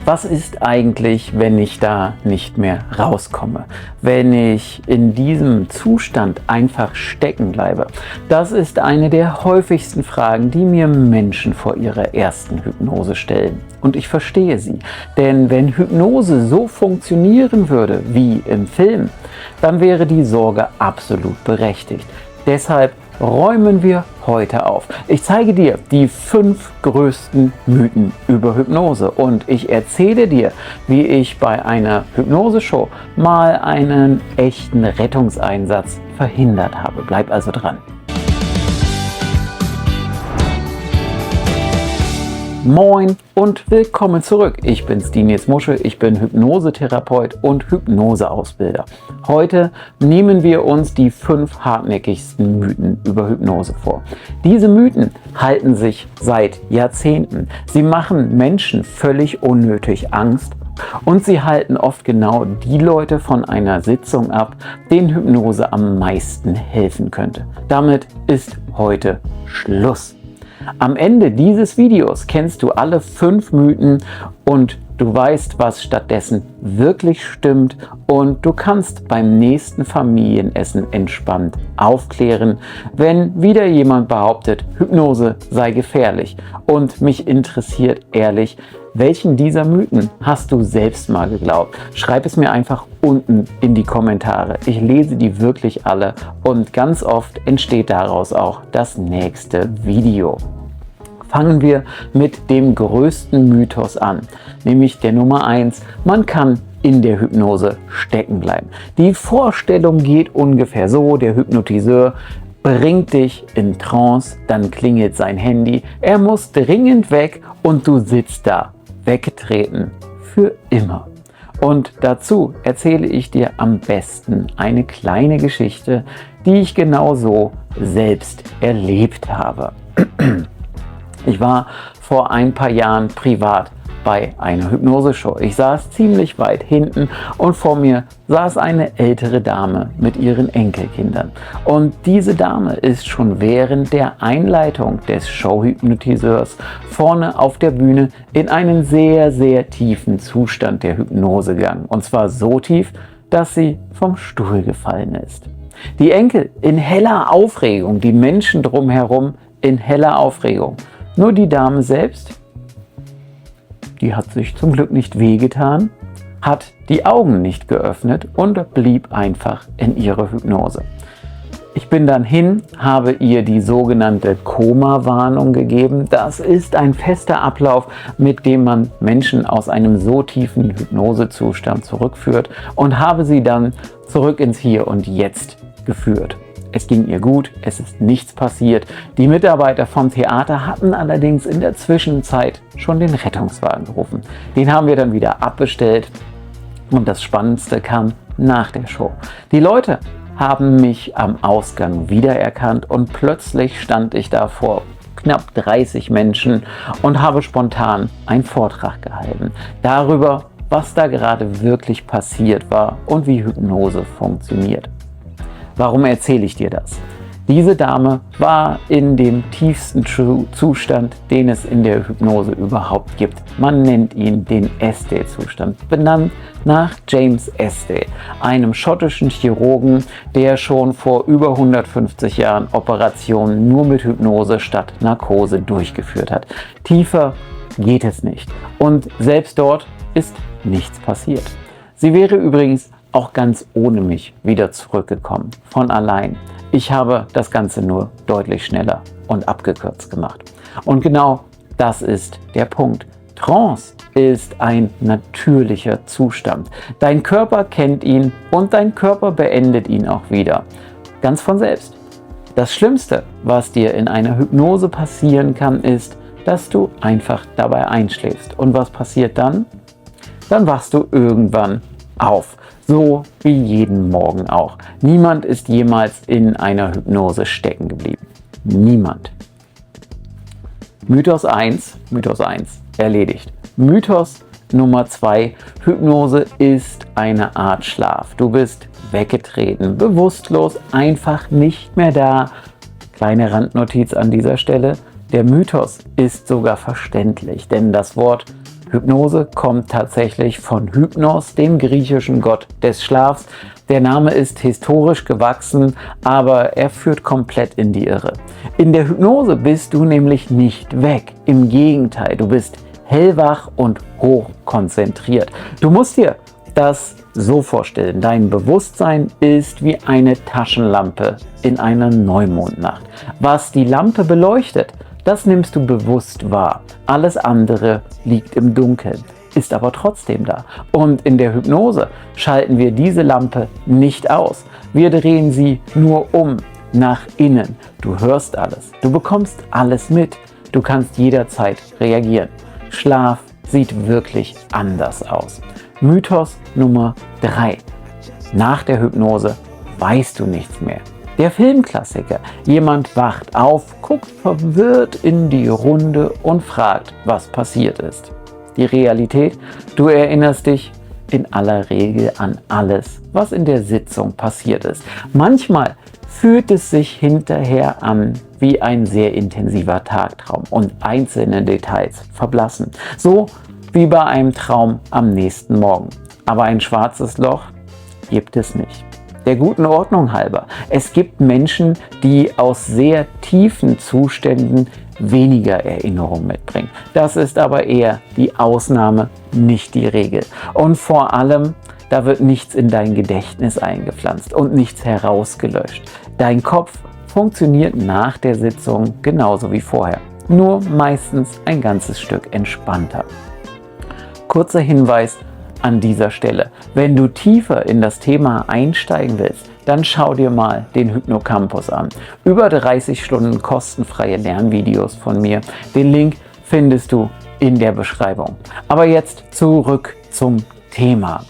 Was ist eigentlich, wenn ich da nicht mehr rauskomme? Wenn ich in diesem Zustand einfach stecken bleibe? Das ist eine der häufigsten Fragen, die mir Menschen vor ihrer ersten Hypnose stellen. Und ich verstehe sie. Denn wenn Hypnose so funktionieren würde wie im Film, dann wäre die Sorge absolut berechtigt. Deshalb räumen wir heute auf. Ich zeige dir die 5 größten Mythen über Hypnose und ich erzähle dir, wie ich bei einer Hypnoseshow mal einen echten Rettungseinsatz verhindert habe. Bleib also dran. Moin und willkommen zurück. Ich bin Nils Muschel, ich bin Hypnosetherapeut und Hypnoseausbilder. Heute nehmen wir uns die 5 hartnäckigsten Mythen über Hypnose vor. Diese Mythen halten sich seit Jahrzehnten. Sie machen Menschen völlig unnötig Angst und sie halten oft genau die Leute von einer Sitzung ab, denen Hypnose am meisten helfen könnte. Damit ist heute Schluss. Am Ende dieses Videos kennst du alle 5 Mythen und du weißt, was stattdessen wirklich stimmt und du kannst beim nächsten Familienessen entspannt aufklären, wenn wieder jemand behauptet, Hypnose sei gefährlich. Und mich interessiert ehrlich, welchen dieser Mythen hast du selbst mal geglaubt? Schreib es mir einfach unten in die Kommentare. Ich lese die wirklich alle und ganz oft entsteht daraus auch das nächste Video. Fangen wir mit dem größten Mythos an, nämlich der Nummer 1, man kann in der Hypnose stecken bleiben. Die Vorstellung geht ungefähr so, der Hypnotiseur bringt dich in Trance, dann klingelt sein Handy, er muss dringend weg und du sitzt da, weggetreten, für immer. Und dazu erzähle ich dir am besten eine kleine Geschichte, die ich genauso selbst erlebt habe. Ich war vor ein paar Jahren privat bei einer Hypnoseshow. Ich saß ziemlich weit hinten und vor mir saß eine ältere Dame mit ihren Enkelkindern. Und diese Dame ist schon während der Einleitung des Showhypnotiseurs vorne auf der Bühne in einen sehr, sehr tiefen Zustand der Hypnose gegangen. Und zwar so tief, dass sie vom Stuhl gefallen ist. Die Enkel in heller Aufregung, die Menschen drumherum in heller Aufregung. Nur die Dame selbst, die hat sich zum Glück nicht wehgetan, hat die Augen nicht geöffnet und blieb einfach in ihrer Hypnose. Ich bin dann hin, habe ihr die sogenannte Koma-Warnung gegeben. Das ist ein fester Ablauf, mit dem man Menschen aus einem so tiefen Hypnosezustand zurückführt und habe sie dann zurück ins Hier und Jetzt geführt. Es ging ihr gut, es ist nichts passiert. Die Mitarbeiter vom Theater hatten allerdings in der Zwischenzeit schon den Rettungswagen gerufen. Den haben wir dann wieder abbestellt und das Spannendste kam nach der Show. Die Leute haben mich am Ausgang wiedererkannt und plötzlich stand ich da vor knapp 30 Menschen und habe spontan einen Vortrag gehalten darüber, was da gerade wirklich passiert war und wie Hypnose funktioniert. Warum erzähle ich dir das? Diese Dame war in dem tiefsten Zustand, den es in der Hypnose überhaupt gibt. Man nennt ihn den Estée-Zustand, benannt nach James Estée, einem schottischen Chirurgen, der schon vor über 150 Jahren Operationen nur mit Hypnose statt Narkose durchgeführt hat. Tiefer geht es nicht. Und selbst dort ist nichts passiert. Sie wäre übrigens auch ganz ohne mich wieder zurückgekommen, von allein. Ich habe das Ganze nur deutlich schneller und abgekürzt gemacht. Und genau das ist der Punkt. Trance ist ein natürlicher Zustand. Dein Körper kennt ihn und dein Körper beendet ihn auch wieder. Ganz von selbst. Das Schlimmste, was dir in einer Hypnose passieren kann, ist, dass du einfach dabei einschläfst. Und was passiert dann? Dann wachst du irgendwann auf. So wie jeden Morgen auch. Niemand ist jemals in einer Hypnose stecken geblieben. Niemand. Mythos 1 erledigt. Mythos Nummer 2, Hypnose ist eine Art Schlaf. Du bist weggetreten, bewusstlos, einfach nicht mehr da. Kleine Randnotiz an dieser Stelle. Der Mythos ist sogar verständlich, denn das Wort Hypnose kommt tatsächlich von Hypnos, dem griechischen Gott des Schlafs. Der Name ist historisch gewachsen, aber er führt komplett in die Irre. In der Hypnose bist du nämlich nicht weg. Im Gegenteil, du bist hellwach und hochkonzentriert. Du musst dir das so vorstellen: Dein Bewusstsein ist wie eine Taschenlampe in einer Neumondnacht. Was die Lampe beleuchtet, das nimmst du bewusst wahr. Alles andere liegt im Dunkeln, ist aber trotzdem da. Und in der Hypnose schalten wir diese Lampe nicht aus. Wir drehen sie nur um, nach innen. Du hörst alles, du bekommst alles mit. Du kannst jederzeit reagieren. Schlaf sieht wirklich anders aus. Mythos Nummer 3. Nach der Hypnose weißt du nichts mehr. Der Filmklassiker: Jemand wacht auf, guckt verwirrt in die Runde und fragt, was passiert ist. Die Realität: Du erinnerst dich in aller Regel an alles, was in der Sitzung passiert ist. Manchmal fühlt es sich hinterher an wie ein sehr intensiver Tagtraum und einzelne Details verblassen. So wie bei einem Traum am nächsten Morgen. Aber ein schwarzes Loch gibt es nicht. Der guten Ordnung halber: Es gibt Menschen, die aus sehr tiefen Zuständen weniger Erinnerung mitbringen. Das ist aber eher die Ausnahme, nicht die Regel. Und vor allem, da wird nichts in dein Gedächtnis eingepflanzt und nichts herausgelöscht. Dein Kopf funktioniert nach der Sitzung genauso wie vorher, nur meistens ein ganzes Stück entspannter. Kurzer Hinweis an dieser Stelle: Wenn du tiefer in das Thema einsteigen willst, dann schau dir mal den Hypnocampus an. Über 30 Stunden kostenfreie Lernvideos von mir. Den Link findest du in der Beschreibung. Aber jetzt zurück zum Thema.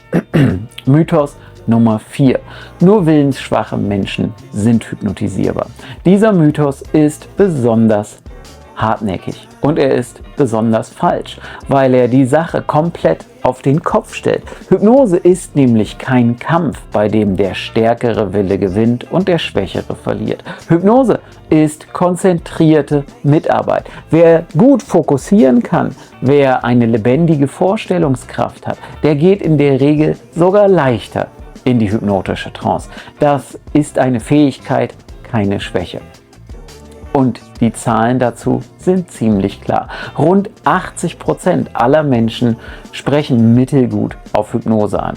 Mythos Nummer 4. Nur willensschwache Menschen sind hypnotisierbar. Dieser Mythos ist besonders hartnäckig und er ist besonders falsch, weil er die Sache komplett auf den Kopf stellt. Hypnose ist nämlich kein Kampf, bei dem der stärkere Wille gewinnt und der schwächere verliert. Hypnose ist konzentrierte Mitarbeit. Wer gut fokussieren kann, wer eine lebendige Vorstellungskraft hat, der geht in der Regel sogar leichter in die hypnotische Trance. Das ist eine Fähigkeit, keine Schwäche. Und die Zahlen dazu sind ziemlich klar. Rund 80% aller Menschen sprechen mittelgut auf Hypnose an.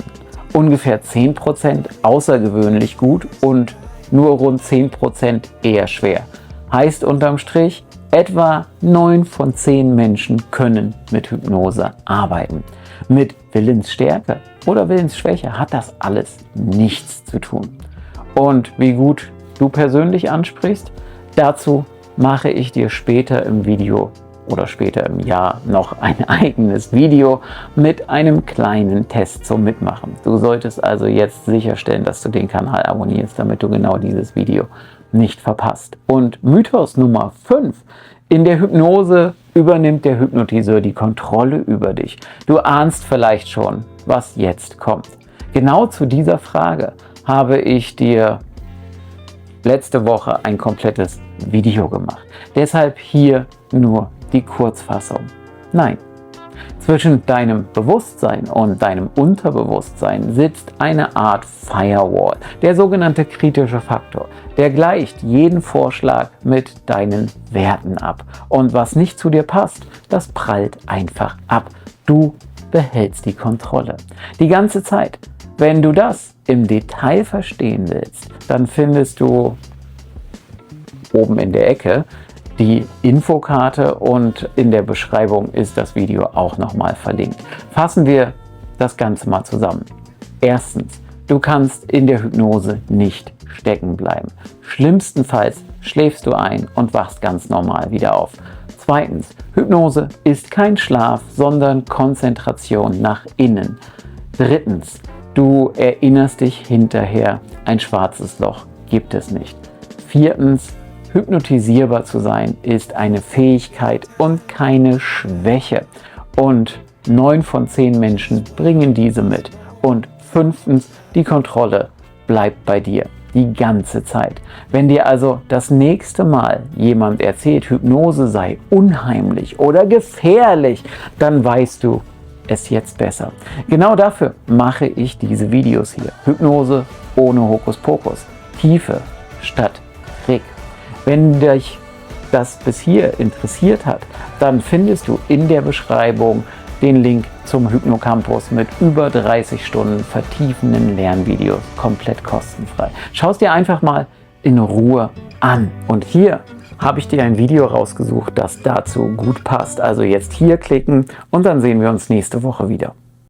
Ungefähr 10% außergewöhnlich gut und nur rund 10% eher schwer. Heißt unterm Strich, etwa 9 von 10 Menschen können mit Hypnose arbeiten. Mit Willensstärke oder Willensschwäche hat das alles nichts zu tun. Und wie gut du persönlich ansprichst, dazu mache ich dir später im Video oder später im Jahr noch ein eigenes Video mit einem kleinen Test zum Mitmachen. Du solltest also jetzt sicherstellen, dass du den Kanal abonnierst, damit du genau dieses Video nicht verpasst. Und Mythos Nummer 5. In der Hypnose übernimmt der Hypnotiseur die Kontrolle über dich. Du ahnst vielleicht schon, was jetzt kommt. Genau zu dieser Frage habe ich dir letzte Woche ein komplettes Video gemacht. Deshalb hier nur die Kurzfassung. Nein, zwischen deinem Bewusstsein und deinem Unterbewusstsein sitzt eine Art Firewall, der sogenannte kritische Faktor. Der gleicht jeden Vorschlag mit deinen Werten ab. Und was nicht zu dir passt, das prallt einfach ab. Du behältst die Kontrolle. Die ganze Zeit. Wenn du das im Detail verstehen willst, dann findest du oben in der Ecke die Infokarte und in der Beschreibung ist das Video auch nochmal verlinkt. Fassen wir das Ganze mal zusammen. Erstens, du kannst in der Hypnose nicht stecken bleiben. Schlimmstenfalls schläfst du ein und wachst ganz normal wieder auf. Zweitens, Hypnose ist kein Schlaf, sondern Konzentration nach innen. Drittens, du erinnerst dich hinterher, ein schwarzes Loch gibt es nicht. Viertens, hypnotisierbar zu sein ist eine Fähigkeit und keine Schwäche. Und 9 von 10 Menschen bringen diese mit. Und fünftens, die Kontrolle bleibt bei dir die ganze Zeit. Wenn dir also das nächste Mal jemand erzählt, Hypnose sei unheimlich oder gefährlich, dann weißt du, es jetzt besser. Genau dafür mache ich diese Videos hier. Hypnose ohne Hokuspokus. Tiefe statt Trick. Wenn dich das bis hier interessiert hat, dann findest du in der Beschreibung den Link zum Hypnocampus mit über 30 Stunden vertiefenden Lernvideos, komplett kostenfrei. Schau es dir einfach mal in Ruhe an. Und hier habe ich dir ein Video rausgesucht, das dazu gut passt. Also jetzt hier klicken und dann sehen wir uns nächste Woche wieder.